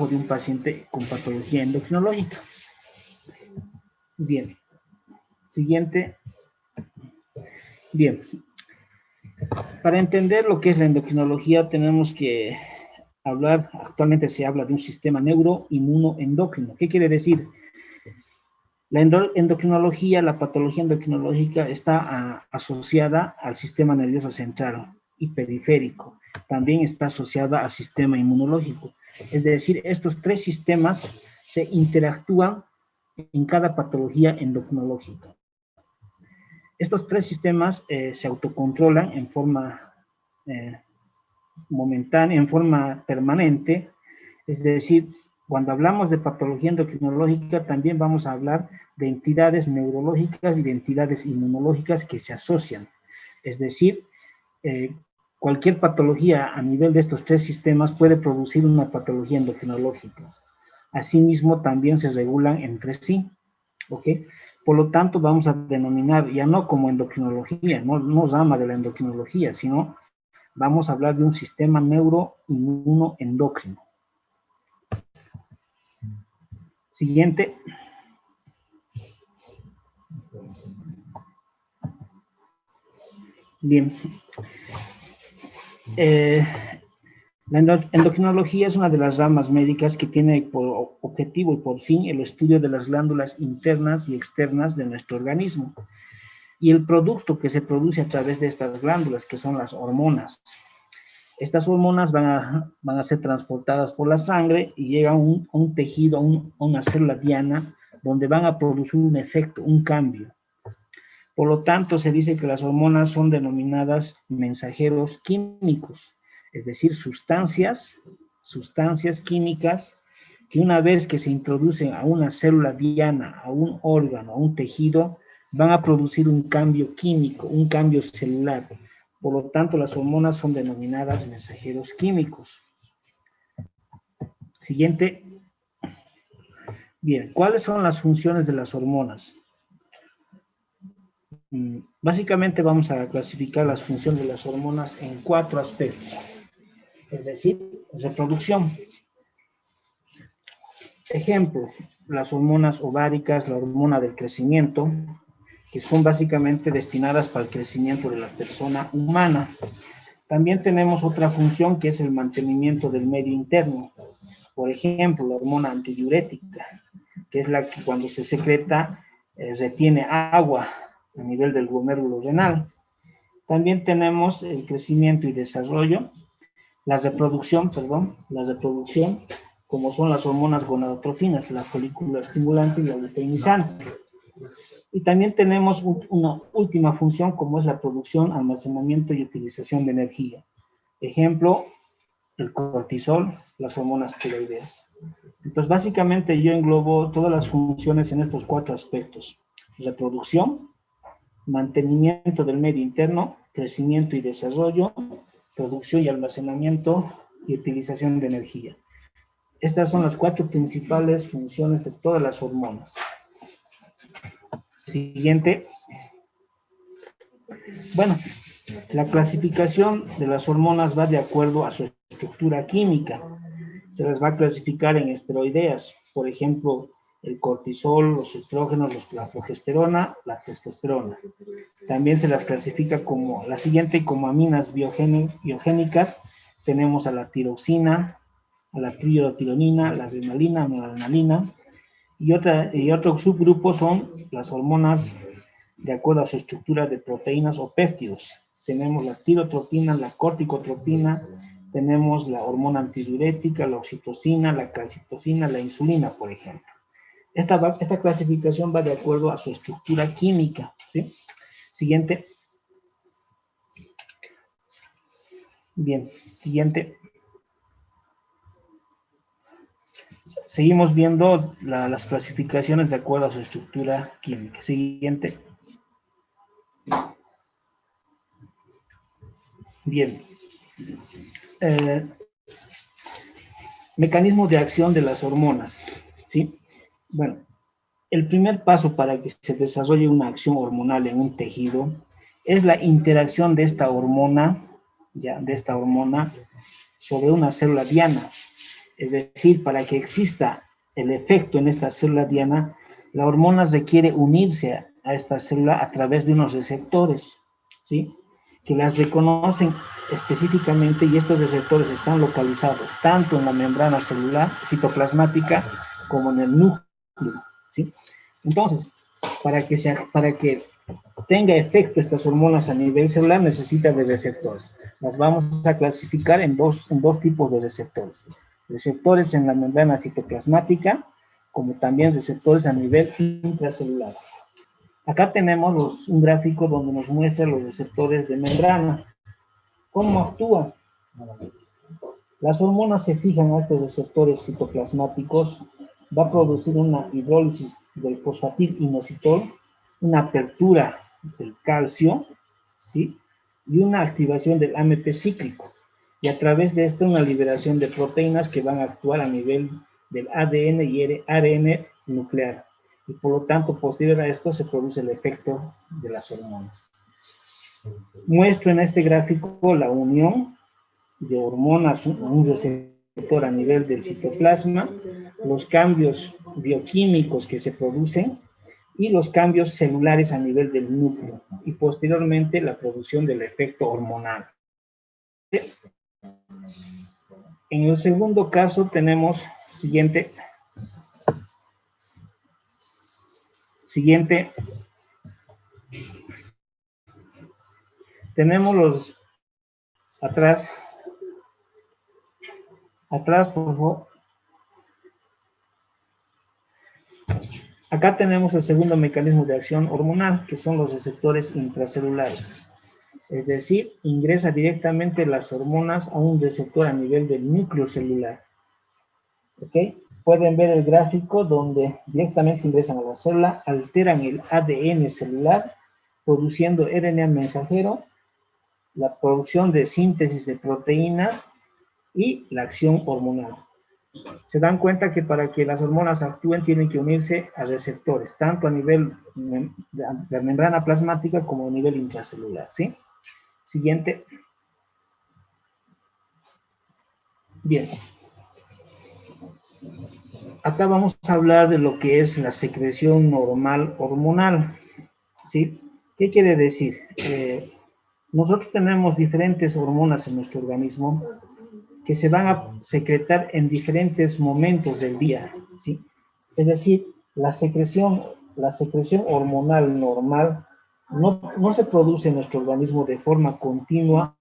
de un paciente con patología endocrinológica. Bien. Siguiente. Bien. Para entender lo que es la endocrinología tenemos que hablar, actualmente se habla de un sistema neuroinmunoendocrino. ¿Qué quiere decir? La endocrinología, la patología endocrinológica está asociada al sistema nervioso central y periférico. También está asociada al sistema inmunológico. Es decir, estos tres sistemas se interactúan en cada patología endocrinológica. Estos tres sistemas se autocontrolan en forma momentánea, en forma permanente. Es decir, cuando hablamos de patología endocrinológica, también vamos a hablar de entidades neurológicas y de entidades inmunológicas que se asocian. Es decir, cualquier patología a nivel de estos tres sistemas puede producir una patología endocrinológica. Asimismo, también se regulan entre sí. ¿Ok? Por lo tanto, vamos a denominar, ya no como endocrinología, no rama de la endocrinología, sino vamos a hablar de un sistema neuroinmunoendocrino. Siguiente. Bien. La endocrinología es una de las ramas médicas que tiene por objetivo y por fin el estudio de las glándulas internas y externas de nuestro organismo y el producto que se produce a través de estas glándulas, que son las hormonas. Estas hormonas van a ser transportadas por la sangre y llegan a un tejido, a una célula diana, donde van a producir un efecto, un cambio. Por lo tanto, se dice que las hormonas son denominadas mensajeros químicos, es decir, sustancias químicas que una vez que se introducen a una célula diana, a un órgano, a un tejido, van a producir un cambio químico, un cambio celular. Por lo tanto, las hormonas son denominadas mensajeros químicos. Siguiente. Bien, ¿cuáles son las funciones de las hormonas? Básicamente vamos a clasificar las funciones de las hormonas en 4 aspectos. Es decir, reproducción. Ejemplo, las hormonas ováricas, la hormona del crecimiento, que son básicamente destinadas para el crecimiento de la persona humana. También tenemos otra función que es el mantenimiento del medio interno. Por ejemplo, la hormona antidiurética, que es la que cuando se secreta retiene agua a nivel del glomérulo renal. También tenemos el crecimiento y desarrollo, la reproducción, como son las hormonas gonadotrofinas, la folícula estimulante y la luteinizante. Y también tenemos una última función como es la producción, almacenamiento y utilización de energía. Ejemplo, el cortisol, las hormonas tiroideas. Entonces, básicamente yo englobo todas las funciones en estos 4 aspectos. Reproducción, mantenimiento del medio interno, crecimiento y desarrollo, producción y almacenamiento y utilización de energía. Estas son las 4 principales funciones de todas las hormonas. Siguiente. Bueno, la clasificación de las hormonas va de acuerdo a su estructura química. Se las va a clasificar en esteroideas, por ejemplo, el cortisol, los estrógenos, la progesterona, la testosterona. También se las clasifica como la siguiente, como aminas biogénicas. Tenemos a la tiroxina, a la triiotironina, la adrenalina, la noradrenalina. Y otro subgrupo son las hormonas de acuerdo a su estructura de proteínas o péptidos. Tenemos la tirotropina, la corticotropina, tenemos la hormona antidiurética, la oxitocina, la calcitocina, la insulina, por ejemplo. Esta clasificación va de acuerdo a su estructura química, ¿sí? Siguiente. Bien, siguiente. Seguimos viendo las clasificaciones de acuerdo a su estructura química. Siguiente. Bien. Mecanismos de acción de las hormonas, ¿sí? Bueno, el primer paso para que se desarrolle una acción hormonal en un tejido es la interacción de esta hormona, sobre una célula diana. Es decir, para que exista el efecto en esta célula diana, la hormona requiere unirse a esta célula a través de unos receptores, ¿sí? Que las reconocen específicamente, y estos receptores están localizados tanto en la membrana celular citoplasmática como en el núcleo, ¿sí? Entonces, para que tenga efecto estas hormonas a nivel celular, necesita de receptores. Las vamos a clasificar en dos tipos de receptores. Receptores en la membrana citoplasmática, como también receptores a nivel intracelular. Acá tenemos un gráfico donde nos muestra los receptores de membrana. ¿Cómo actúan? Las hormonas se fijan a estos receptores citoplasmáticos, va a producir una hidrólisis del fosfatil inositol, una apertura del calcio, ¿sí? Y una activación del AMP cíclico. Y a través de esto una liberación de proteínas que van a actuar a nivel del ADN y ARN nuclear. Y por lo tanto, posterior a esto se produce el efecto de las hormonas. Muestro en este gráfico la unión de hormonas, un receptor a nivel del citoplasma, los cambios bioquímicos que se producen y los cambios celulares a nivel del núcleo, y posteriormente la producción del efecto hormonal. En el segundo caso tenemos siguiente. Tenemos los atrás, por favor. Acá tenemos el segundo mecanismo de acción hormonal, que son los receptores intracelulares. Es decir, ingresa directamente las hormonas a un receptor a nivel del núcleo celular. ¿Ok? Pueden ver el gráfico donde directamente ingresan a la célula, alteran el ADN celular, produciendo RNA mensajero, la producción de síntesis de proteínas y la acción hormonal. Se dan cuenta que para que las hormonas actúen tienen que unirse a receptores, tanto a nivel de la membrana plasmática como a nivel intracelular, ¿sí? Siguiente. Bien. Acá vamos a hablar de lo que es la secreción normal hormonal, ¿sí? ¿Qué quiere decir? Nosotros tenemos diferentes hormonas en nuestro organismo que se van a secretar en diferentes momentos del día, ¿sí? Es decir, la secreción hormonal normal no se produce en nuestro organismo de forma continua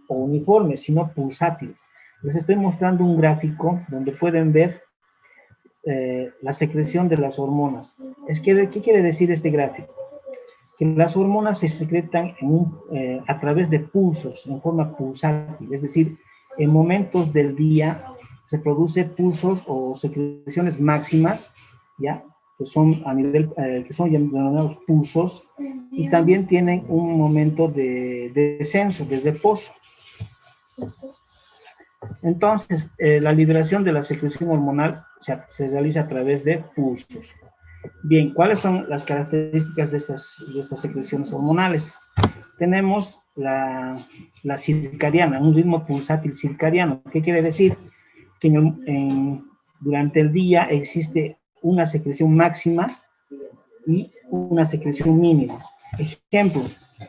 o uniforme, sino pulsátil. Les estoy mostrando un gráfico donde pueden ver la secreción de las hormonas. ¿Qué quiere decir este gráfico? Que las hormonas se secretan a través de pulsos, en forma pulsátil, es decir, en momentos del día se produce pulsos o secreciones máximas, ¿ya? Que son que son llamados pulsos, y también tienen un momento de descenso, de reposo. Entonces, la liberación de la secreción hormonal se realiza a través de pulsos. Bien, ¿cuáles son las características de estas secreciones hormonales? Tenemos la circadiana, un ritmo pulsátil circadiano. ¿Qué quiere decir? Que durante el día existe una secreción máxima y una secreción mínima. Ejemplo,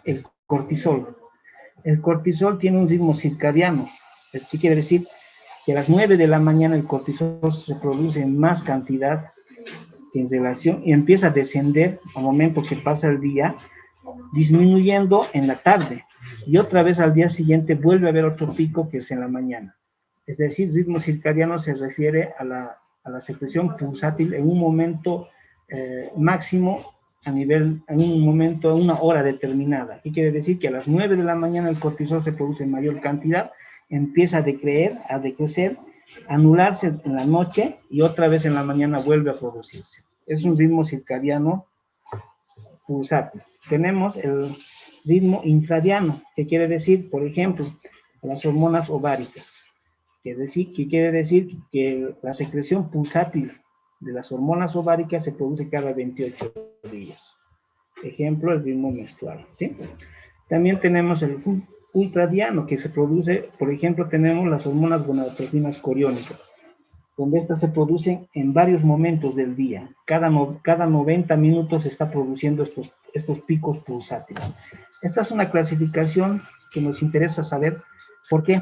el cortisol. El cortisol tiene un ritmo circadiano. ¿Qué quiere decir? Que a las 9 de la mañana el cortisol se produce en más cantidad en relación y empieza a descender al momento que pasa el día, disminuyendo en la tarde, y otra vez al día siguiente vuelve a haber otro pico que es en la mañana. Es decir, ritmo circadiano se refiere a la secreción pulsátil en un momento máximo, en un momento, en una hora determinada. ¿Qué quiere decir? Que a las 9 de la mañana el cortisol se produce en mayor cantidad, empieza a decrecer, anularse en la noche y otra vez en la mañana vuelve a producirse. Es un ritmo circadiano pulsátil. Tenemos el ritmo infradiano, que quiere decir, por ejemplo, las hormonas ováricas, que quiere decir que la secreción pulsátil de las hormonas ováricas se produce cada 28 días. Ejemplo, el ritmo menstrual, ¿sí? También tenemos el ultradiano, que se produce, por ejemplo, tenemos las hormonas gonadotrofinas coriónicas. donde estas se producen en varios momentos del día. Cada 90 minutos se está produciendo estos picos pulsátiles. Esta es una clasificación que nos interesa saber. ¿Por qué?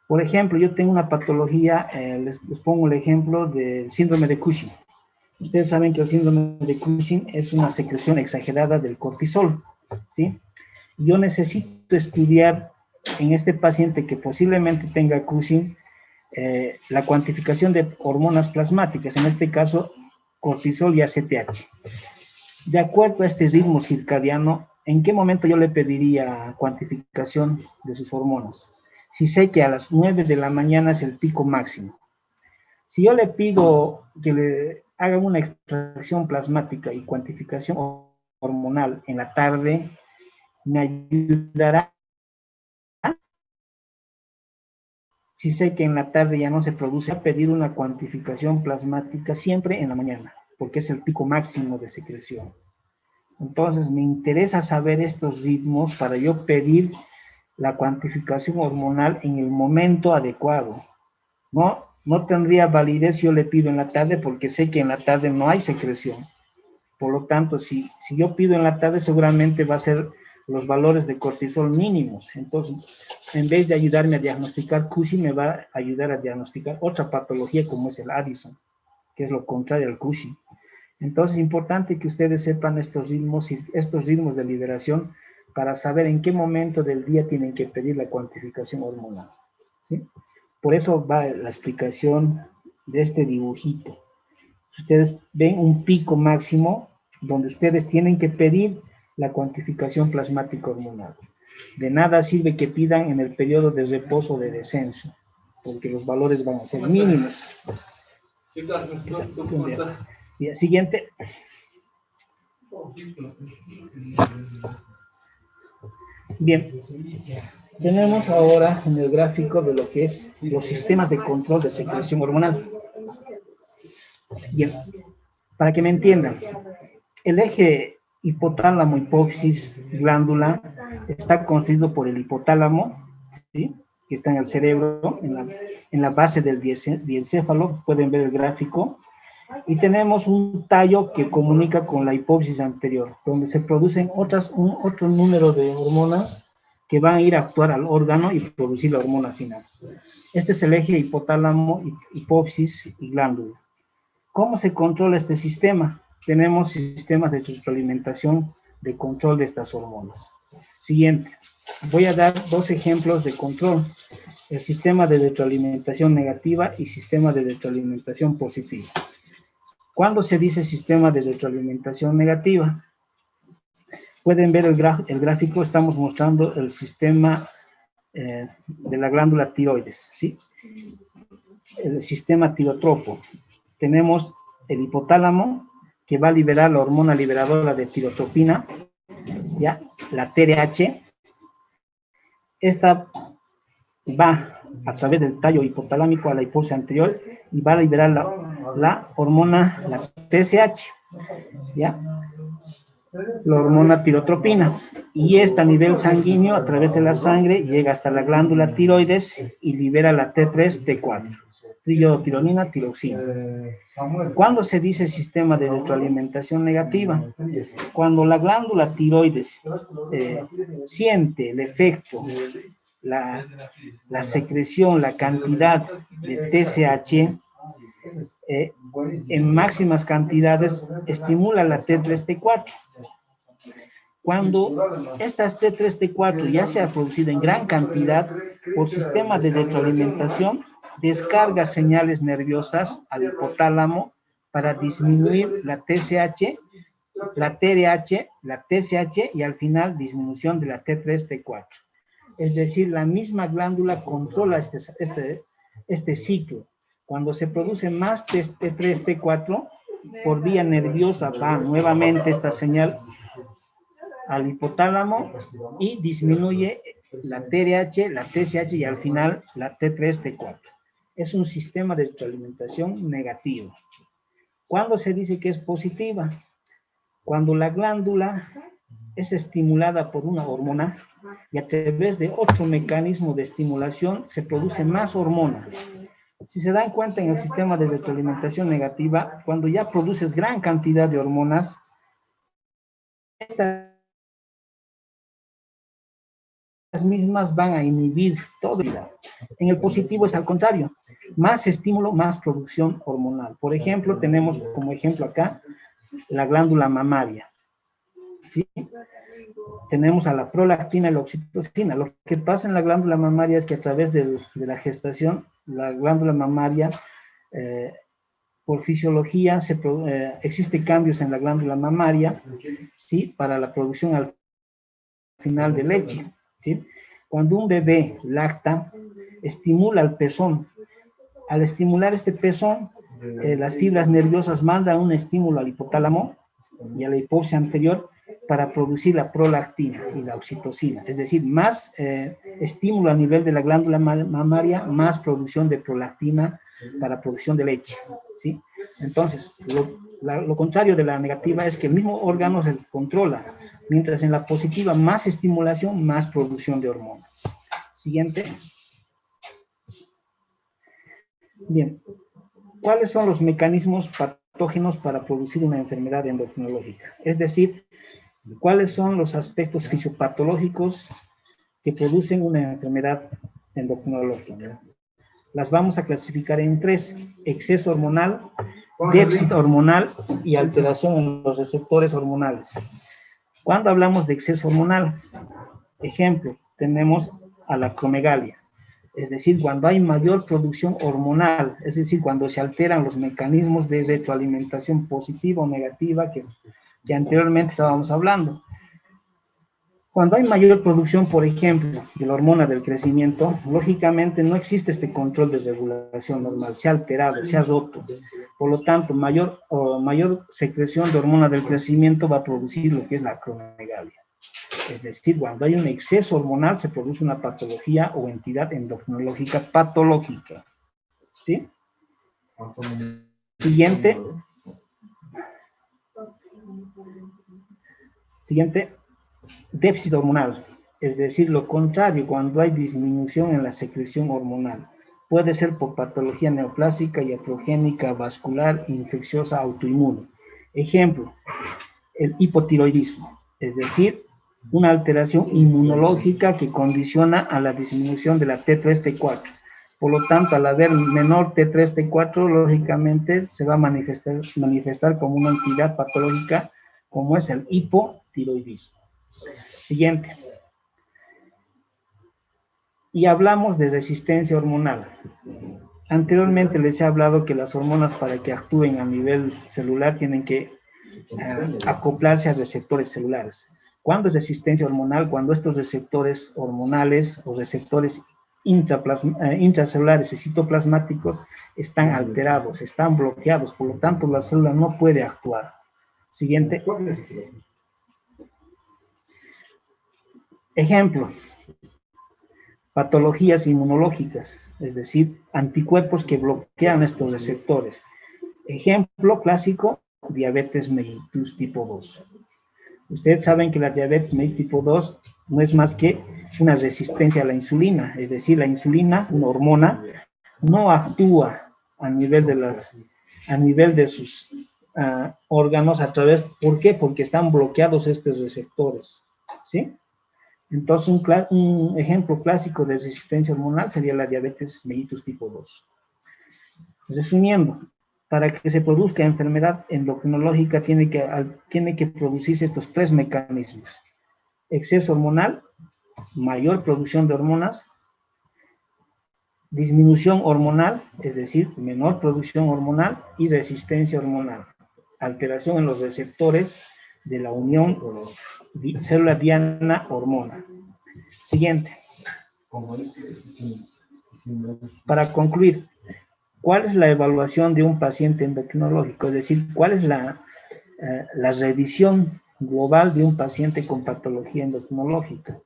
Por ejemplo, yo tengo una patología, les pongo el ejemplo del síndrome de Cushing. Ustedes saben que el síndrome de Cushing es una secreción exagerada del cortisol, ¿sí? Yo necesito estudiar en este paciente que posiblemente tenga Cushing la cuantificación de hormonas plasmáticas, en este caso cortisol y ACTH. De acuerdo a este ritmo circadiano, ¿en qué momento yo le pediría cuantificación de sus hormonas? Si sé que a las 9 de la mañana es el pico máximo. Si yo le pido que le hagan una extracción plasmática y cuantificación hormonal en la tarde, me ayudará. Si sé que en la tarde ya no se produce, a pedir una cuantificación plasmática siempre en la mañana, porque es el pico máximo de secreción. Entonces, me interesa saber estos ritmos para yo pedir la cuantificación hormonal en el momento adecuado. No tendría validez si yo le pido en la tarde, porque sé que en la tarde no hay secreción. Por lo tanto, si yo pido en la tarde, seguramente va a ser los valores de cortisol mínimos. Entonces, en vez de ayudarme a diagnosticar Cushing, me va a ayudar a diagnosticar otra patología como es el Addison, que es lo contrario al Cushing. Entonces, es importante que ustedes sepan estos ritmos de liberación para saber en qué momento del día tienen que pedir la cuantificación hormonal, ¿sí? Por eso va la explicación de este dibujito. Ustedes ven un pico máximo donde ustedes tienen que pedir la cuantificación plasmática hormonal. De nada sirve que pidan en el periodo de reposo o de descenso, porque los valores van a ser mínimos. Y el siguiente. Bien, tenemos ahora en el gráfico de lo que es los sistemas de control de secreción hormonal. Bien, para que me entiendan, el eje hipotálamo, hipófisis, glándula, está construido por el hipotálamo, ¿sí?, que está en el cerebro, en la base del diencéfalo, pueden ver el gráfico, y tenemos un tallo que comunica con la hipófisis anterior, donde se producen otro número de hormonas que van a ir a actuar al órgano y producir la hormona final. Este es el eje hipotálamo, hipófisis y glándula. ¿Cómo se controla este sistema? Tenemos sistemas de retroalimentación de control de estas hormonas. Siguiente. Voy a dar dos ejemplos de control. El sistema de retroalimentación negativa y sistema de retroalimentación positiva. ¿Cuándo se dice sistema de retroalimentación negativa? Pueden ver el gráfico, estamos mostrando el sistema de la glándula tiroides, ¿sí? El sistema tirotropo. Tenemos el hipotálamo, que va a liberar la hormona liberadora de tirotropina, ¿ya? La TRH. Esta va a través del tallo hipotalámico a la hipófisis anterior y va a liberar la hormona, la TSH, ¿ya? La hormona tirotropina. Y esta a nivel sanguíneo, a través de la sangre, llega hasta la glándula tiroides y libera la T3, T4. Triotironina, tiroxina. ¿Cuándo se dice sistema de retroalimentación negativa? Cuando la glándula tiroides siente el efecto, la secreción, la cantidad de TSH en máximas cantidades, estimula la T3, T4. Cuando estas T3, T4 ya se ha producido en gran cantidad, por sistema de retroalimentación, descarga señales nerviosas al hipotálamo para disminuir la TSH, la TRH, la TSH y al final disminución de la T3, T4. Es decir, la misma glándula controla este ciclo. Cuando se produce más T3, T4, por vía nerviosa va nuevamente esta señal al hipotálamo y disminuye la TRH, la TSH y al final la T3, T4. Es un sistema de retroalimentación negativo. ¿Cuándo se dice que es positiva? Cuando la glándula es estimulada por una hormona y a través de otro mecanismo de estimulación se produce más hormona. Si se dan cuenta en el sistema de retroalimentación negativa, cuando ya produces gran cantidad de hormonas, estas mismas van a inhibir todo. En el positivo es al contrario, más estímulo, más producción hormonal. Por ejemplo, tenemos como ejemplo acá la glándula mamaria, ¿sí? Tenemos a la prolactina y la oxitocina. Lo que pasa en la glándula mamaria es que a través de la gestación, la glándula mamaria, por fisiología, existe cambios en la glándula mamaria, ¿sí? Para la producción al final de leche, ¿sí? Cuando un bebé lacta, estimula el pezón. Al estimular este pezón, las fibras nerviosas mandan un estímulo al hipotálamo y a la hipófisis anterior para producir la prolactina y la oxitocina. Es decir, más estímulo a nivel de la glándula mamaria, más producción de prolactina para producción de leche, ¿sí? Entonces, lo contrario de la negativa es que el mismo órgano se controla, mientras en la positiva más estimulación, más producción de hormonas. Siguiente. Bien, ¿cuáles son los mecanismos patógenos para producir una enfermedad endocrinológica? Es decir, ¿cuáles son los aspectos fisiopatológicos que producen una enfermedad endocrinológica? Las vamos a clasificar en tres: exceso hormonal, déficit hormonal y alteración en los receptores hormonales. Cuando hablamos de exceso hormonal, ejemplo, tenemos a la acromegalia. Es decir, cuando hay mayor producción hormonal, es decir, cuando se alteran los mecanismos de retroalimentación positiva o negativa que anteriormente estábamos hablando. Cuando hay mayor producción, por ejemplo, de la hormona del crecimiento, lógicamente no existe este control de regulación normal, se ha alterado, se ha roto. Por lo tanto, mayor secreción de hormona del crecimiento va a producir lo que es la acromegalia. Es decir, cuando hay un exceso hormonal se produce una patología o entidad endocrinológica patológica. ¿Sí? Siguiente. Déficit hormonal. Es decir, lo contrario, cuando hay disminución en la secreción hormonal. Puede ser por patología neoplásica, iatrogénica, vascular, infecciosa, autoinmune. Ejemplo, el hipotiroidismo. Es decir, una alteración inmunológica que condiciona a la disminución de la T3-T4. Por lo tanto, al haber menor T3-T4, lógicamente se va a manifestar como una entidad patológica como es el hipotiroidismo. Siguiente. Y hablamos de resistencia hormonal. Anteriormente les he hablado que las hormonas, para que actúen a nivel celular, tienen que acoplarse a receptores celulares. ¿Cuándo es resistencia hormonal? Cuando estos receptores hormonales o receptores intracelulares y citoplasmáticos están alterados, están bloqueados, por lo tanto la célula no puede actuar. Siguiente. Ejemplo, patologías inmunológicas, es decir, anticuerpos que bloquean estos receptores. Ejemplo clásico, diabetes mellitus tipo 2. Ustedes saben que la diabetes mellitus tipo 2 no es más que una resistencia a la insulina, es decir, la insulina, una hormona, no actúa a nivel de sus órganos a través, ¿por qué? Porque están bloqueados estos receptores, ¿sí? Entonces, un ejemplo clásico de resistencia hormonal sería la diabetes mellitus tipo 2. Resumiendo, para que se produzca enfermedad endocrinológica tiene que producirse estos tres mecanismos: exceso hormonal, mayor producción de hormonas, disminución hormonal, es decir, menor producción hormonal, y resistencia hormonal, alteración en los receptores de la unión célula diana-hormona. Siguiente. Para concluir, ¿cuál es la evaluación de un paciente endocrinológico? Es decir, ¿cuál es la revisión global de un paciente con patología endocrinológica?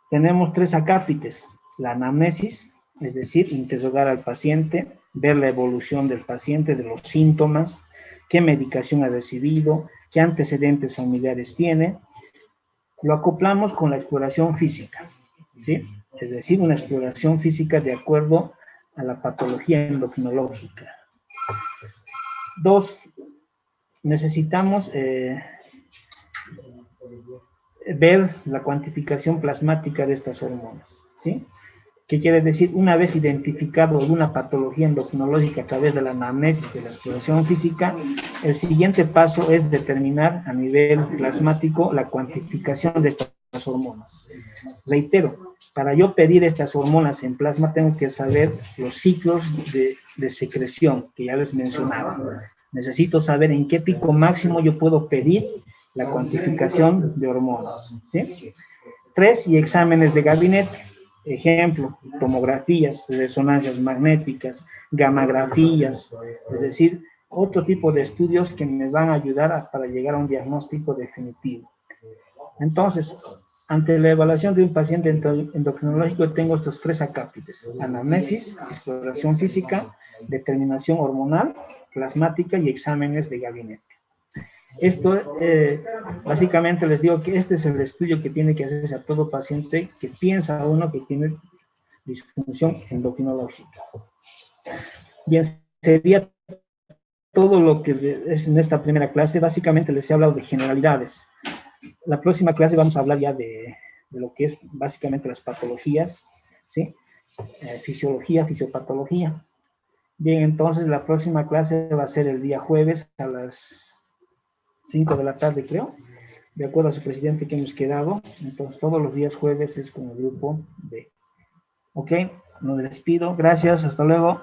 Tenemos tres acápites: la anamnesis, es decir, interrogar al paciente, ver la evolución del paciente, de los síntomas, qué medicación ha recibido, qué antecedentes familiares tiene. Lo acoplamos con la exploración física, ¿sí? Es decir, una exploración física de acuerdo a la patología endocrinológica. 2, necesitamos ver la cuantificación plasmática de estas hormonas, ¿sí? ¿Qué quiere decir? Una vez identificado alguna patología endocrinológica a través de la anamnesis, de la exploración física, el siguiente paso es determinar a nivel plasmático la cuantificación de estas hormonas. Reitero, para yo pedir estas hormonas en plasma tengo que saber los ciclos de secreción que ya les mencionaba. Necesito saber en qué pico máximo yo puedo pedir la cuantificación de hormonas, ¿sí? 3, y exámenes de gabinete. Ejemplo, tomografías, resonancias magnéticas, gamografías, es decir, otro tipo de estudios que me van a ayudar para llegar a un diagnóstico definitivo. Entonces, ante la evaluación de un paciente endocrinológico tengo estos 3 acápites: anamnesis, exploración física, determinación hormonal, plasmática y exámenes de gabinete. Esto, básicamente les digo que este es el estudio que tiene que hacerse a todo paciente que piensa uno que tiene disfunción endocrinológica. Bien, sería todo lo que es en esta primera clase. Básicamente les he hablado de generalidades. La próxima clase vamos a hablar ya de lo que es básicamente las patologías, ¿sí? Fisiología, fisiopatología. Bien, entonces la próxima clase va a ser el día jueves a las 5 de la tarde, creo, de acuerdo a su presidente que hemos quedado. Entonces, todos los días jueves es con el grupo B. Ok, nos despido. Gracias, hasta luego.